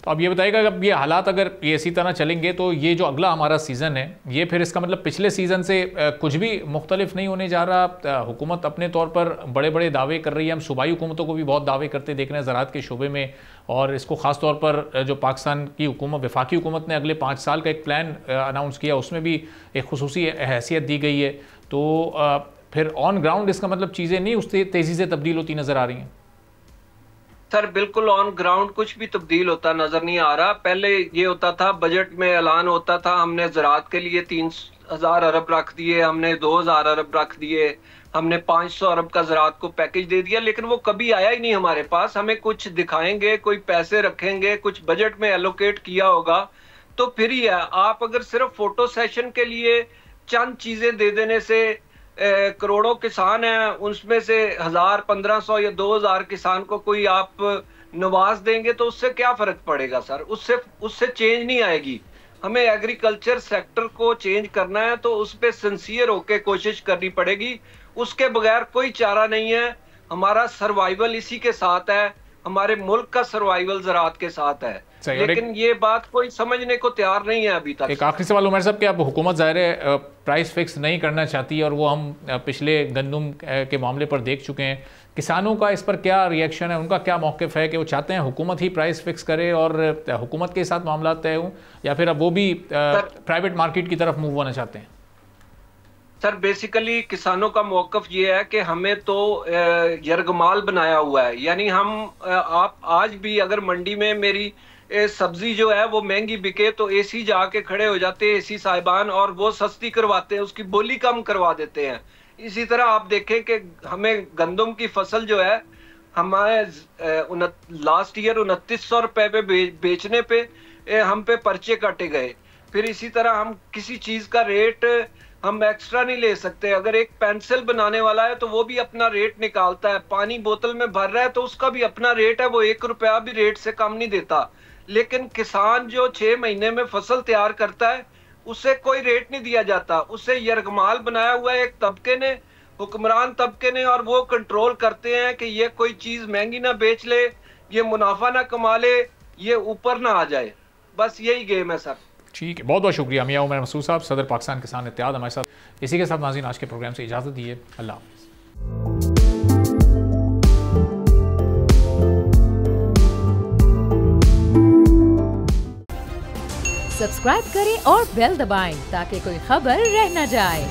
तो अब ये बताइएगा, अब ये हालात अगर ये इसी तरह चलेंगे तो ये जो अगला हमारा सीज़न है, ये फिर इसका मतलब पिछले सीज़न से कुछ भी मुख्तलिफ नहीं होने जा रहा। हुकूमत अपने तौर पर बड़े बड़े दावे कर रही है, हम सूबाई हुकूमतों को भी बहुत दावे करते देख रहे हैं ज़राअत के शोबे में, और इसको ख़ास तौर पर जो पाकिस्तान की हुकूमत, वफाकी हुकूमत ने अगले 5 साल का एक प्लान अनाउंस किया, उसमें भी एक खुसूसी हैसियत दी गई है। तो फिर ऑन ग्राउंड इसका मतलब चीज़ें नहीं उससे तेज़ी से तब्दील होती नज़र आ रही हैं? सर बिल्कुल ऑन ग्राउंड कुछ भी तब्दील होता नजर नहीं आ रहा। पहले ये होता था, बजट में ऐलान होता था, हमने ज़राअत के लिए 3,000 अरब रख दिए, हमने 2,000 अरब रख दिए, हमने 500 अरब का ज़राअत को पैकेज दे दिया, लेकिन वो कभी आया ही नहीं हमारे पास। हमें कुछ दिखाएंगे, कोई पैसे रखेंगे, कुछ बजट में एलोकेट किया होगा तो फिर ही है। आप अगर सिर्फ फोटो सेशन के लिए चंद चीजें दे देने से करोड़ों किसान हैं, उसमें से 1,000, 1,500 या 2,000 किसान को कोई आप नवाज देंगे तो उससे क्या फर्क पड़ेगा सर? उससे चेंज नहीं आएगी। हमें एग्रीकल्चर सेक्टर को चेंज करना है तो उस पर सिंसियर होकर कोशिश करनी पड़ेगी, उसके बगैर कोई चारा नहीं है। हमारा सर्वाइवल इसी के साथ है, हमारे मुल्क का सर्वाइवल ज़राअत के साथ है, लेकिन ये बात कोई समझने को तैयार नहीं है अभी तक। एक आखिरी सवाल उमर साहब, कि अब हुकूमत ज़ाहिर है प्राइस फिक्स नहीं करना चाहती, और वो हम पिछले गंदम के मामले पर देख चुके हैं। किसानों का इस पर क्या रिएक्शन है, उनका क्या मौक़िफ़ है कि वो चाहते हैं हुकूमत ही प्राइस फिक्स करे और हुकूमत के साथ मामला तय हों, या फिर अब वो भी प्राइवेट मार्केट की तरफ मूव होना चाहते हैं? सर बेसिकली किसानों का मौक़िफ़ ये है कि हमें तो यरगमाल बनाया हुआ है, यानी हम आप आज भी अगर मंडी में मेरी सब्जी जो है वो महंगी बिके तो एसी जाके खड़े हो जाते हैं, एसी साहिबान, और वो सस्ती करवाते हैं, उसकी बोली कम करवा देते हैं। इसी तरह आप देखें कि हमें गंदम की फसल जो है हमारे लास्ट ईयर 2,900 रुपए पे बेचने पे हम पे पर्चे काटे गए। फिर इसी तरह हम किसी चीज का रेट हम एक्स्ट्रा नहीं ले सकते। अगर एक पेंसिल बनाने वाला है तो वो भी अपना रेट निकालता है, पानी बोतल में भर रहा है तो उसका भी अपना रेट है, वो 1 रुपया भी रेट से कम नहीं देता। लेकिन किसान जो 6 महीने में फसल तैयार करता है उससे कोई रेट नहीं दिया जाता, उससे यरगमाल बनाया हुआ है एक तबके ने, हुक्मरान तबके ने, और वो कंट्रोल करते हैं कि ये कोई चीज महंगी ना बेच ले, ये मुनाफा ना कमा ले, ये ऊपर ना आ जाए। बस यही गेम है सर। ठीक है, बहुत बहुत शुक्रिया मियां उमर मसूद साहब, सदर पाकिस्तान किसान इत्तेहाद, हमारे साथ। इसी के साथ नाज़रीन आज के प्रोग्राम से इजाज़त दिए, अल्लाह हाफ़िज़। सब्सक्राइब करें और बेल दबाएं ताकि कोई खबर रह न जाए।